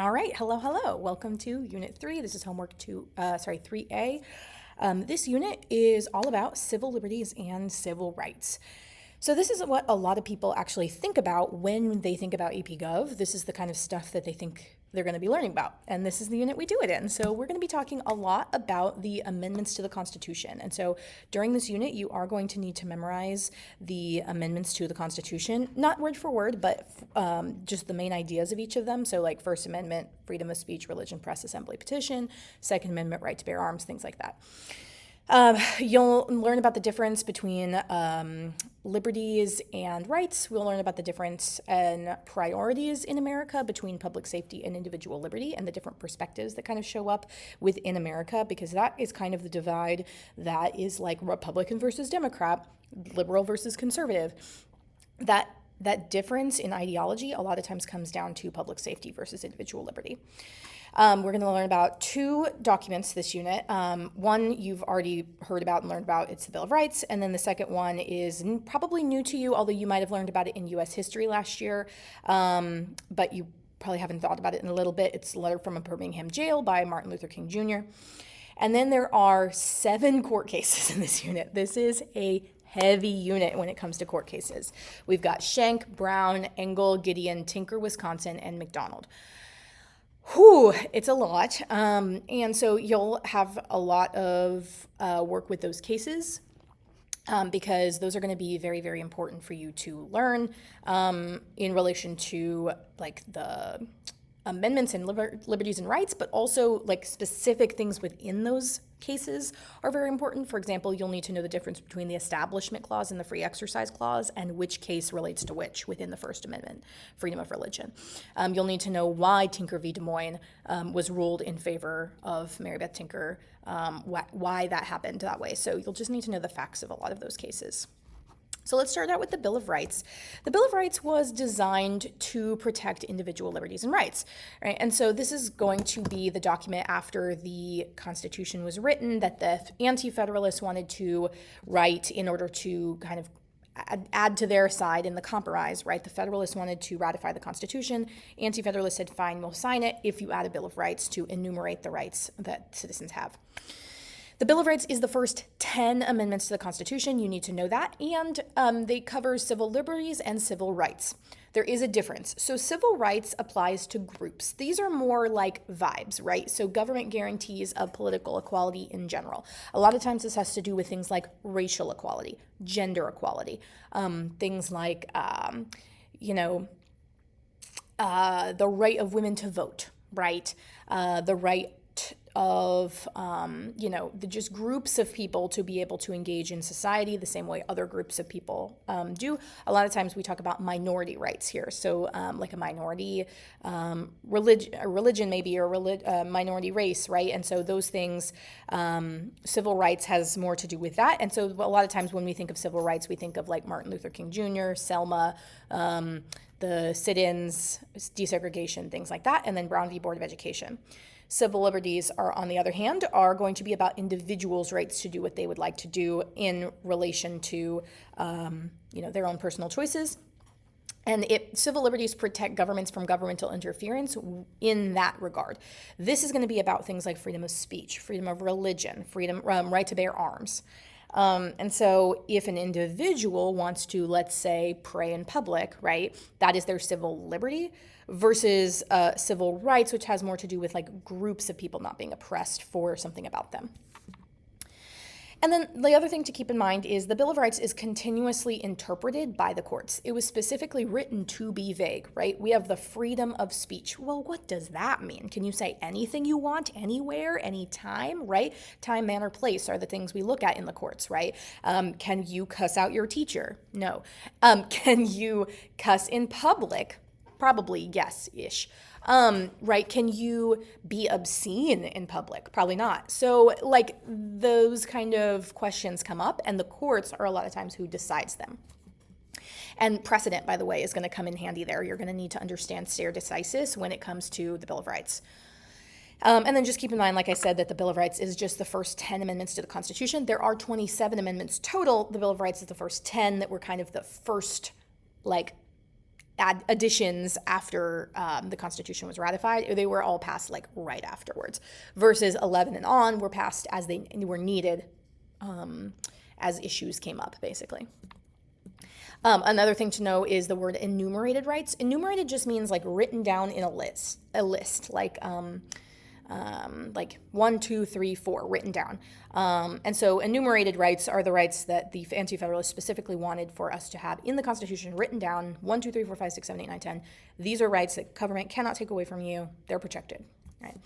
All right, hello. Welcome to Unit 3. This is homework 3A. This unit is all about civil liberties and civil rights. So this is what a lot of people actually think about when they think about APGov. This is the kind of stuff that they think they're going to be learning about, and this is the unit we do it in. So we're going to be talking a lot about the amendments to the Constitution. And so during this unit, you are going to need to memorize the amendments to the Constitution, not word for word, but just the main ideas of each of them. So like First Amendment, freedom of speech, religion, press, assembly, petition, Second Amendment, right to bear arms, things like that. You'll learn about the difference between liberties and rights. We'll learn about the difference in priorities in America between public safety and individual liberty and the different perspectives that kind of show up within America, because that is kind of the divide that is like Republican versus Democrat, liberal versus conservative. That difference in ideology a lot of times comes down to public safety versus individual liberty. We're going to learn about two documents this unit. One you've already heard about and learned about, it's the Bill of Rights, and then the second one is probably new to you, although you might have learned about it in U.S. history last year, but you probably haven't thought about it in a little bit. It's a letter from a Birmingham jail by Martin Luther King Jr. And then there are 7 court cases in this unit. This is a heavy unit when it comes to court cases. We've got Schenck, Brown, Engel, Gideon, Tinker, Wisconsin, and McDonald. Whew, it's a lot. And so you'll have a lot of work with those cases because those are going to be very, very important for you to learn in relation to like the amendments and liberties and rights, but also like specific things within those cases are very important. For example, you'll need to know the difference between the Establishment Clause and the Free Exercise Clause and which case relates to which within the First Amendment, freedom of religion. You'll need to know why Tinker v. Des Moines was ruled in favor of Mary Beth Tinker, why that happened that way. So you'll just need to know the facts of a lot of those cases. So let's start out with the Bill of Rights. The Bill of Rights was designed to protect individual liberties and rights, right? And so this is going to be the document after the Constitution was written that the Anti-Federalists wanted to write in order to kind of add to their side in the compromise, right? The Federalists wanted to ratify the Constitution. Anti-Federalists said, fine, we'll sign it if you add a Bill of Rights to enumerate the rights that citizens have. The Bill of Rights is the first 10 amendments to the Constitution. You need to know that. And they cover civil liberties and civil rights. There is a difference. So civil rights applies to groups. These are more like vibes, right? So government guarantees of political equality in general. A lot of times this has to do with things like racial equality, gender equality, things like, the right of women to vote, right? The right of just groups of people to be able to engage in society the same way other groups of people do. A lot of times we talk about minority rights here, so like a minority religion maybe, or minority race, right? And so those things, civil rights has more to do with that. And so a lot of times when we think of civil rights, we think of like Martin Luther King Jr., Selma, the sit-ins, desegregation, things like that, and then Brown v. Board of Education. Civil liberties are, on the other hand, are going to be about individuals' rights to do what they would like to do in relation to, their own personal choices. And civil liberties protect governments from governmental interference in that regard. This is going to be about things like freedom of speech, freedom of religion, right to bear arms. And so if an individual wants to, let's say, pray in public, right, that is their civil liberty, versus civil rights, which has more to do with like groups of people not being oppressed for something about them. And then the other thing to keep in mind is the Bill of Rights is continuously interpreted by the courts. It was specifically written to be vague, right? We have the freedom of speech. Well, what does that mean? Can you say anything you want, anywhere, anytime, right? Time, manner, place are the things we look at in the courts, right? Can you cuss out your teacher? No. Can you cuss in public? Probably yes-ish. Right? Can you be obscene in public? Probably not. So like those kind of questions come up, and the courts are a lot of times who decides them. And precedent, by the way, is going to come in handy there. You're going to need to understand stare decisis when it comes to the Bill of Rights. And then just keep in mind, like I said, that the Bill of Rights is just the first 10 amendments to the Constitution. There are 27 amendments total. The Bill of Rights is the first 10 that were kind of the first, like, additions after the Constitution was ratified. They were all passed like right afterwards, versus 11 and on were passed as they were needed as issues came up, basically. Another thing to know is the word enumerated rights. Enumerated just means like written down in a list, like 1, 2, 3, 4 written down. And so enumerated rights are the rights that the Anti-Federalists specifically wanted for us to have in the Constitution, written down 1, 2, 3, 4, 5, 6, 7, 8, 9, 10. These are rights that government cannot take away from you. They're protected, right?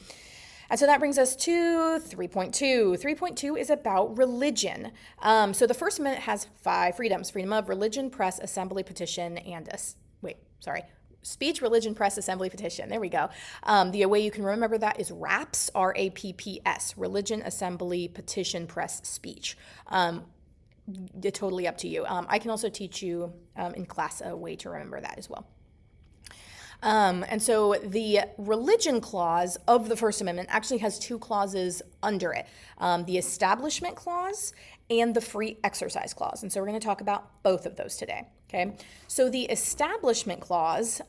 And so that brings us to 3.2. 3.2 is about religion. So the First Amendment has 5 freedoms: freedom of religion, press, assembly, petition, and speech, religion, press, assembly, petition. There we go. The way you can remember that is RAPS, RAPPS, religion, assembly, petition, press, speech. Totally up to you. I can also teach you in class a way to remember that as well. And so the religion clause of the First Amendment actually has 2 clauses under it, the Establishment Clause and the Free Exercise Clause. And so we're going to talk about both of those today. Okay, so the Establishment Clause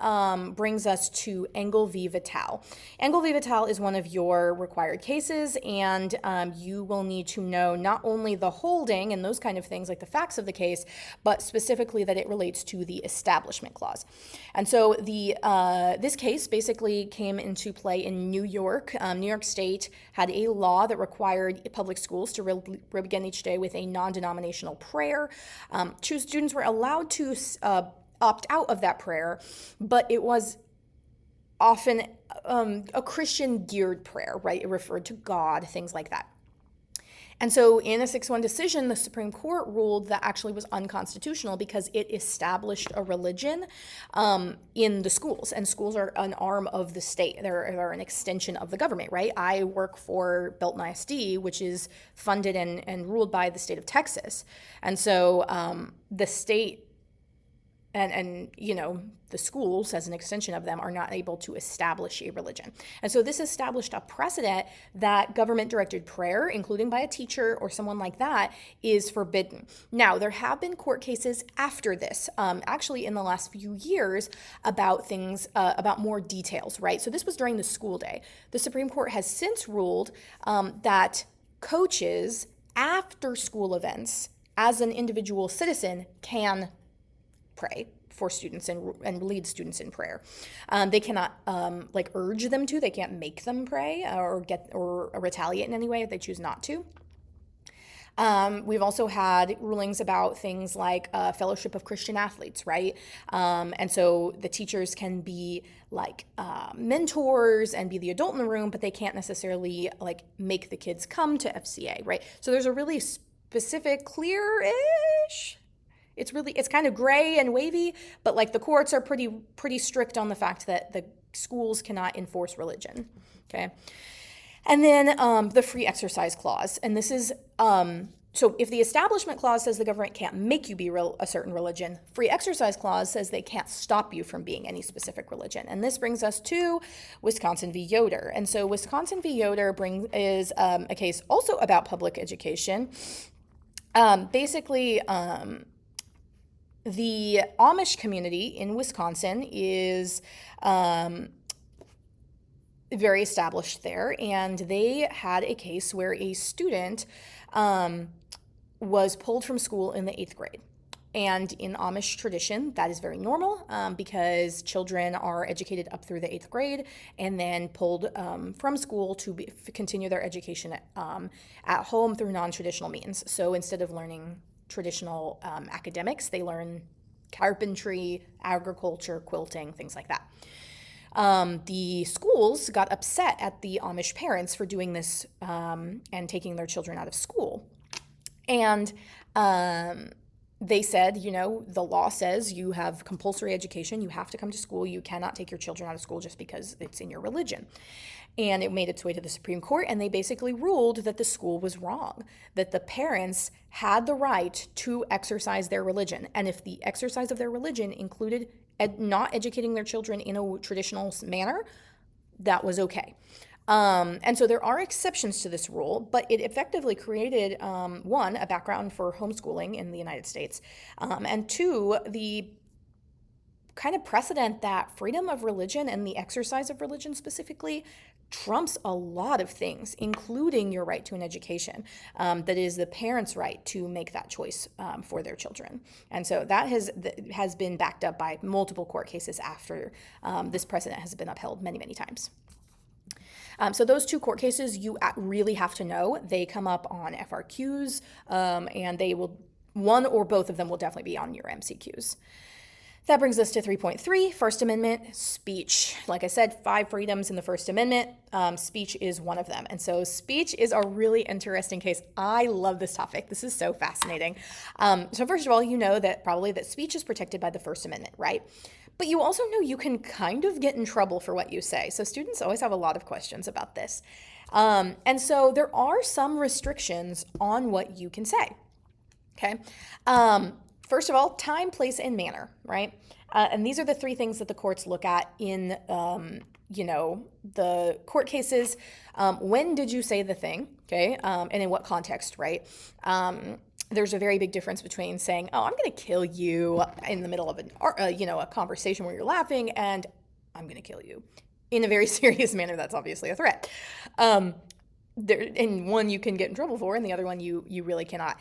brings us to Engel v. Vitale. Engel v. Vitale is one of your required cases, and you will need to know not only the holding and those kind of things, like the facts of the case, but specifically that it relates to the Establishment Clause. And so this case basically came into play in New York. New York State had a law that required public schools to begin each day with a non-denominational prayer. Students were allowed to opt out of that prayer, but it was often a Christian-geared prayer, right? It referred to God, things like that. And so in a 6-1 decision, the Supreme Court ruled that actually was unconstitutional because it established a religion in the schools. And schools are an arm of the state. They're an extension of the government, right? I work for Belton ISD, which is funded and ruled by the state of Texas. And so the state and the schools, as an extension of them, are not able to establish a religion. And so this established a precedent that government-directed prayer, including by a teacher or someone like that, is forbidden. Now, there have been court cases after this, actually in the last few years, about things, about more details, right? So this was during the school day. The Supreme Court has since ruled that coaches, after school events, as an individual citizen, can pray for students and lead students in prayer. They cannot urge them to. They can't make them pray or retaliate in any way if they choose not to. We've also had rulings about things like Fellowship of Christian Athletes, right? And so the teachers can be like mentors and be the adult in the room, but they can't necessarily like make the kids come to FCA, right? So there's a really specific, clear-ish. It's kind of gray and wavy, but like the courts are pretty strict on the fact that the schools cannot enforce religion, okay? And then the Free Exercise Clause, and this is, so if the Establishment Clause says the government can't make you be a certain religion, Free Exercise Clause says they can't stop you from being any specific religion. And this brings us to Wisconsin v. Yoder. And so Wisconsin v. Yoder is a case also about public education. The Amish community in Wisconsin is very established there, and they had a case where a student was pulled from school in the 8th grade. And in Amish tradition, that is very normal because children are educated up through the 8th grade and then pulled from school to continue their education at home through non-traditional means. So instead of learning traditional academics, they learn carpentry, agriculture, quilting, things like that. The schools got upset at the Amish parents for doing this and taking their children out of school. And they said, the law says you have compulsory education, you have to come to school, you cannot take your children out of school just because it's in your religion. And it made its way to the Supreme Court, and they basically ruled that the school was wrong, that the parents had the right to exercise their religion. And if the exercise of their religion included not educating their children in a traditional manner, that was okay. And so there are exceptions to this rule, but it effectively created, one, a background for homeschooling in the United States, and two, the kind of precedent that freedom of religion and the exercise of religion specifically trumps a lot of things, including your right to an education. That is the parents' right to make that choice for their children. And so that has been backed up by multiple court cases after this precedent has been upheld many, many times. So those two court cases you really have to know. They come up on FRQs, and they will, one or both of them will definitely be on your MCQs. That brings us to 3.3, First Amendment, speech. Like I said, 5 freedoms in the First Amendment. Speech is one of them. And so speech is a really interesting case. I love this topic. This is so fascinating. So first of all, you know that probably that speech is protected by the First Amendment, right? But you also know you can kind of get in trouble for what you say. So students always have a lot of questions about this. And so there are some restrictions on what you can say, okay? First of all, time, place, and manner, right? And these are the 3 things that the courts look at in, the court cases. When did you say the thing, okay? And in what context, right? There's a very big difference between saying, "Oh, I'm going to kill you" in the middle of a conversation where you're laughing, and "I'm going to kill you" in a very serious manner. That's obviously a threat. And one you can get in trouble for, and the other one you really cannot.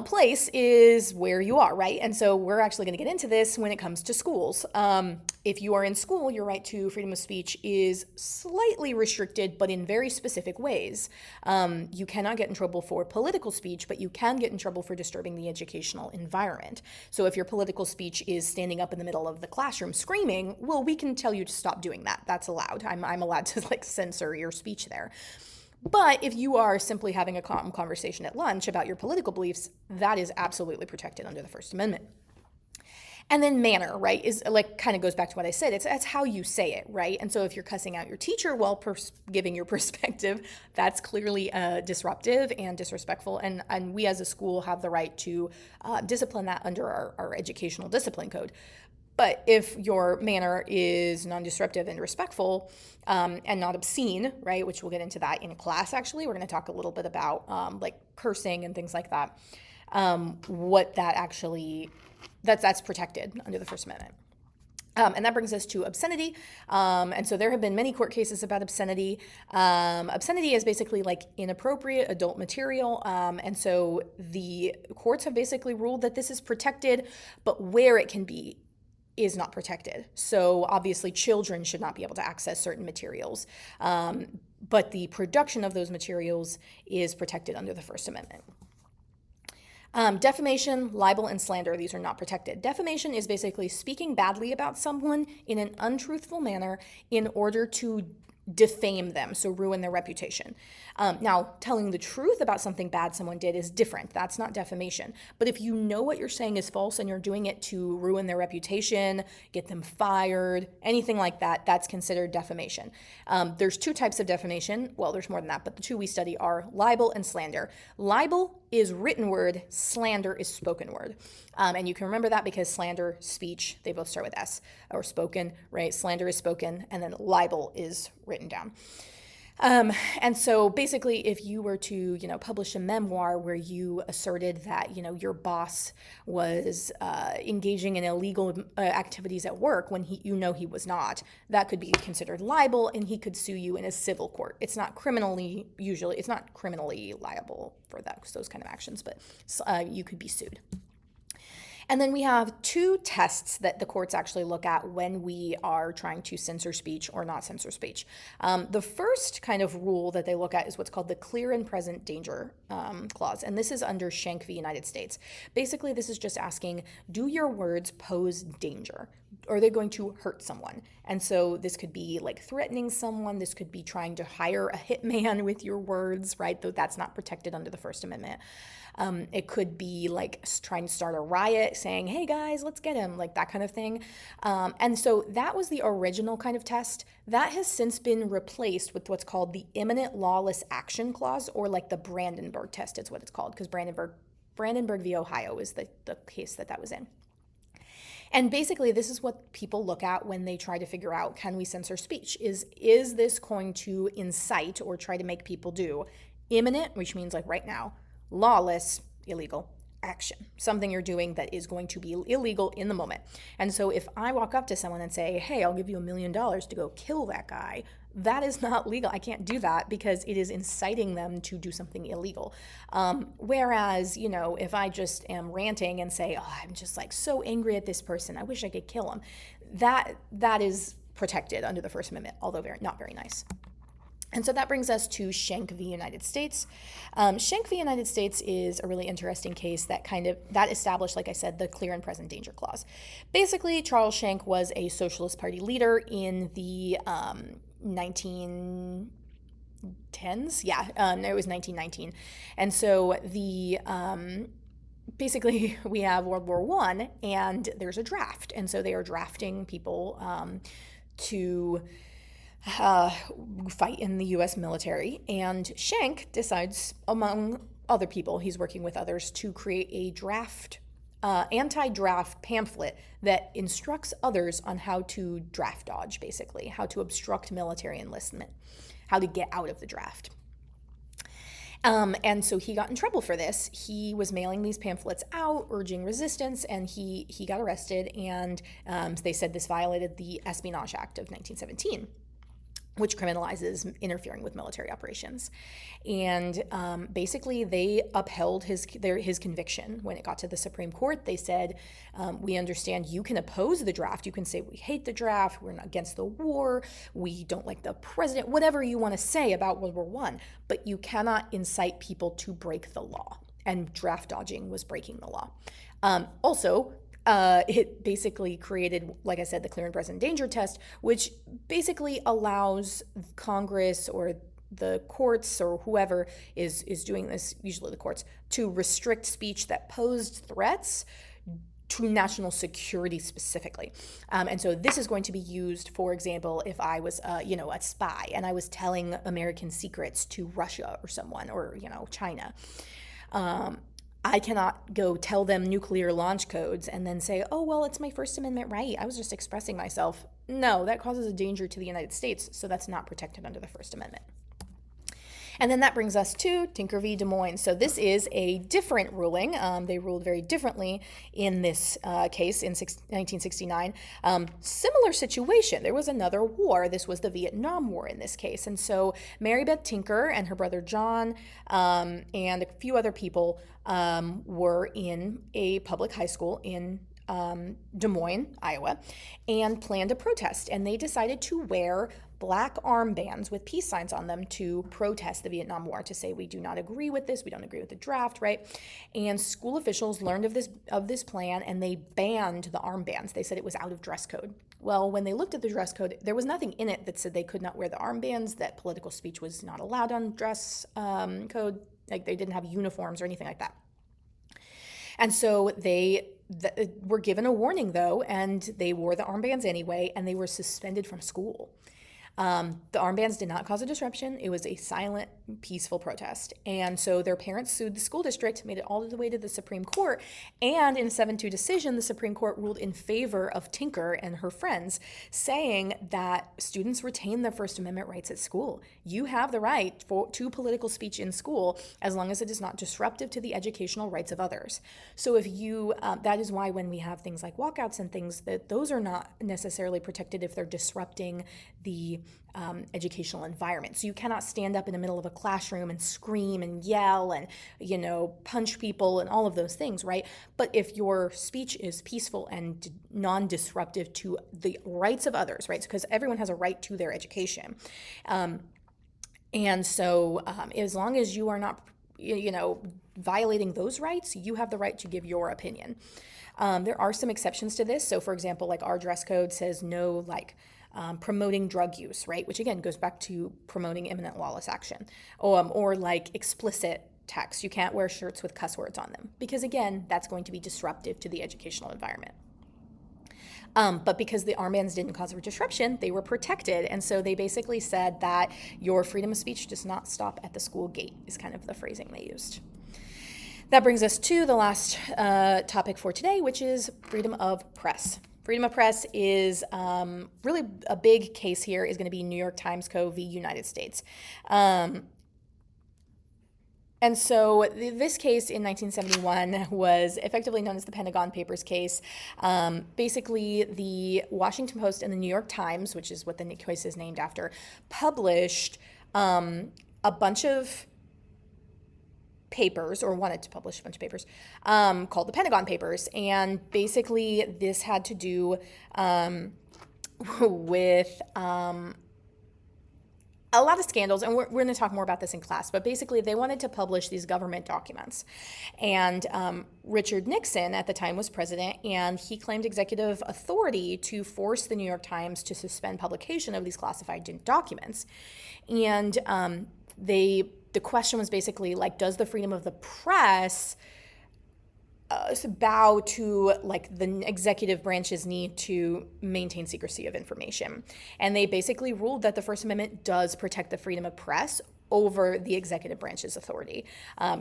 Place is where you are, right? And so we're actually going to get into this when it comes to schools. If you are in school, your right to freedom of speech is slightly restricted, but in very specific ways. You cannot get in trouble for political speech, but you can get in trouble for disturbing the educational environment. So if your political speech is standing up in the middle of the classroom screaming, well, we can tell you to stop doing that. That's allowed. I'm allowed to censor your speech there. But if you are simply having a calm conversation at lunch about your political beliefs, that is absolutely protected under the First Amendment. And then manner, right, is kind of goes back to what I said. That's how you say it, right? And so if you're cussing out your teacher while giving your perspective, that's clearly disruptive and disrespectful. And we as a school have the right to discipline that under our educational discipline code. But if your manner is non-disruptive and respectful and not obscene, right, which we'll get into that in class actually. We're going to talk a little bit about cursing and things like that, what that actually, that's protected under the First Amendment. And that brings us to obscenity. And so there have been many court cases about obscenity. Obscenity is basically inappropriate adult material. And so the courts have basically ruled that this is protected, but where it can be is not protected. So obviously children should not be able to access certain materials, but the production of those materials is protected under the First Amendment. Defamation, libel, and slander, these are not protected. Defamation is basically speaking badly about someone in an untruthful manner in order to defame them, so ruin their reputation. Now, telling the truth about something bad someone did is different. That's not defamation. But if you know what you're saying is false and you're doing it to ruin their reputation, get them fired, anything like that, that's considered defamation. There's 2 types of defamation. Well, there's more than that, but the 2 we study are libel and slander. Libel is written word, slander is spoken word. And you can remember that because slander, speech, they both start with S, or spoken, right? Slander is spoken, and then libel is written down. And so basically, if you were to, publish a memoir where you asserted that, your boss was engaging in illegal activities at work when he was not, that could be considered libel, and he could sue you in a civil court. It's not criminally liable for those kind of actions, but you could be sued. And then we have 2 tests that the courts actually look at when we are trying to censor speech or not censor speech. The first kind of rule that they look at is what's called the clear and present danger clause. And this is under Schenck v. United States. Basically, this is just asking, do your words pose danger? Are they going to hurt someone? And so this could be threatening someone. This could be trying to hire a hitman with your words, right? Though that's not protected under the First Amendment. It could be trying to start a riot, saying, hey guys, let's get him, that kind of thing. And so that was the original kind of test. That has since been replaced with what's called the imminent lawless action clause, or the Brandenburg test is what it's called, because Brandenburg v. Ohio is the case that was in. And basically, this is what people look at when they try to figure out, can we censor speech? Is this going to incite or try to make people do imminent, which means right now, lawless, illegal, action, something you're doing that is going to be illegal in the moment. And so if I walk up to someone and say, hey, I'll give you $1 million to go kill that guy, that is not legal. I can't do that because it is inciting them to do something illegal. Whereas, if I just am ranting and say, oh, I'm just like so angry at this person, I wish I could kill him, that is protected under the First Amendment, although not very nice. And so that brings us to Schenck v. United States. Schenck v. United States is a really interesting case that established, like I said, the clear and present danger clause. Basically, Charles Schenck was a Socialist Party leader in the 1910s. It was 1919. And so basically we have World War I, and there's a draft. And so they are drafting people to fight in the U.S. military, and Schenck decides, among other people, he's working with others, to create a anti-draft pamphlet that instructs others on how to draft dodge, basically, how to obstruct military enlistment, how to get out of the draft. And so he got in trouble for this. He was mailing these pamphlets out, urging resistance, and he got arrested, and they said this violated the Espionage Act of 1917. Which criminalizes interfering with military operations. And basically they upheld his conviction. When it got to the Supreme Court, they said, we understand you can oppose the draft. You can say we hate the draft, we're not against the war, we don't like the president, whatever you want to say about World War I, but you cannot incite people to break the law. And draft dodging was breaking the law. It basically created, like I said, the clear and present danger test, which basically allows Congress or the courts or whoever is doing this, usually the courts, to restrict speech that posed threats to national security specifically. And so this is going to be used, for example, if I was, a spy and I was telling American secrets to Russia or someone or, China. I cannot go tell them nuclear launch codes and then say, oh, well, it's my First Amendment right. I was just expressing myself. No, that causes a danger to the United States, so that's not protected under the First Amendment. And then that brings us to Tinker v. Des Moines. So this is a different ruling. They ruled very differently in this case in 1969. Similar situation. There was another war. This was the Vietnam War in this case. And so Mary Beth Tinker and her brother John and a few other people were in a public high school in Des Moines, Iowa, and planned a protest. And they decided to wear black armbands with peace signs on them to protest the Vietnam War, to say we do not agree with this, we don't agree with the draft, right? And school officials learned of this plan, and they banned the armbands. They said it was out of dress code. Well, when they looked at the dress code, there was nothing in it that said they could not wear the armbands, that political speech was not allowed on dress code, like they didn't have uniforms or anything like that. And so they were given a warning, though, and they wore the armbands anyway, and they were suspended from school. The armbands did not cause a disruption. It was a silent, peaceful protest. And so their parents sued the school district, made it all the way to the Supreme Court. And in a 7-2 decision, the Supreme Court ruled in favor of Tinker and her friends, saying that students retain their First Amendment rights at school. You have the right to political speech in school as long as it is not disruptive to the educational rights of others. So if that is why when we have things like walkouts and things, that those are not necessarily protected if they're disrupting the educational environment. So you cannot stand up in the middle of a classroom and scream and yell and, punch people and all of those things, right? But if your speech is peaceful and non-disruptive to the rights of others, right? Because everyone has a right to their education. And so as long as you are not, violating those rights, you have the right to give your opinion. There are some exceptions to this. So for example, like our dress code says no, promoting drug use, right? Which again goes back to promoting imminent lawless action, or like explicit text. You can't wear shirts with cuss words on them because again, that's going to be disruptive to the educational environment. But because the armbands didn't cause a disruption, they were protected. And so they basically said that your freedom of speech does not stop at the school gate is kind of the phrasing they used. That brings us to the last topic for today, which is freedom of press. Freedom of press is really a big case here is going to be New York Times Co. v. United States. And so this case in 1971 was effectively known as the Pentagon Papers case. Basically, the Washington Post and the New York Times, which is what the case is named after, published a bunch of papers, or wanted to publish a bunch of papers, called the Pentagon Papers. And basically, this had to do with a lot of scandals, and we're going to talk more about this in class, but basically they wanted to publish these government documents. And Richard Nixon at the time was president, and he claimed executive authority to force the New York Times to suspend publication of these classified documents. And the question was basically like, does the freedom of the press bow to like the executive branch's need to maintain secrecy of information? And they basically ruled that the First Amendment does protect the freedom of press over the executive branch's authority.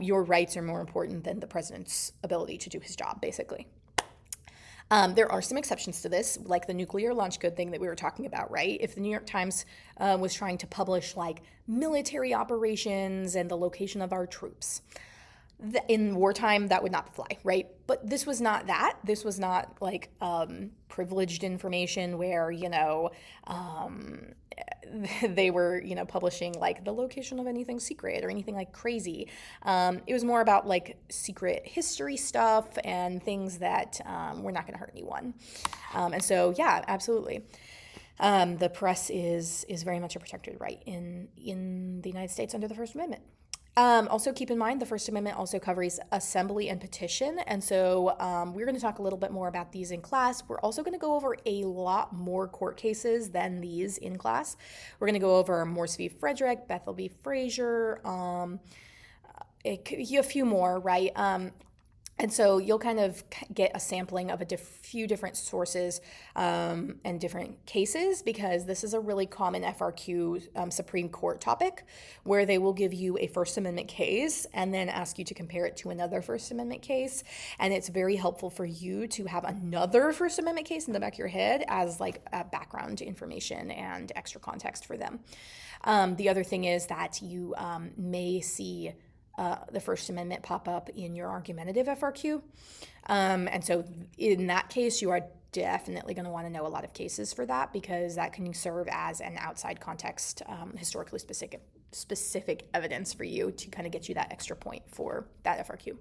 Your rights are more important than the president's ability to do his job, basically. There are some exceptions to this, like the nuclear launch code thing that we were talking about, right? If the New York Times was trying to publish like military operations and the location of our troops, in wartime, that would not fly, right? But this was not that. This was not like privileged information where, they were, publishing like the location of anything secret or anything like crazy. It was more about like secret history stuff and things that were not going to hurt anyone. And so, yeah, absolutely. The press is very much a protected right in the United States under the First Amendment. Also keep in mind, the First Amendment also covers assembly and petition. And so we're going to talk a little bit more about these in class. We're also going to go over a lot more court cases than these in class. We're going to go over Morse v. Frederick, Bethel v. Frazier, a few more, right? And so you'll kind of get a sampling of a few different sources and different cases, because this is a really common FRQ Supreme Court topic where they will give you a First Amendment case and then ask you to compare it to another First Amendment case. And it's very helpful for you to have another First Amendment case in the back of your head as like background information and extra context for them. The other thing is that you may see the First Amendment pop up in your argumentative FRQ. And so in that case, you are definitely going to want to know a lot of cases for that, because that can serve as an outside context, historically specific evidence for you to kind of get you that extra point for that FRQ.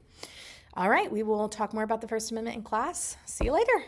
All right, we will talk more about the First Amendment in class. See you later.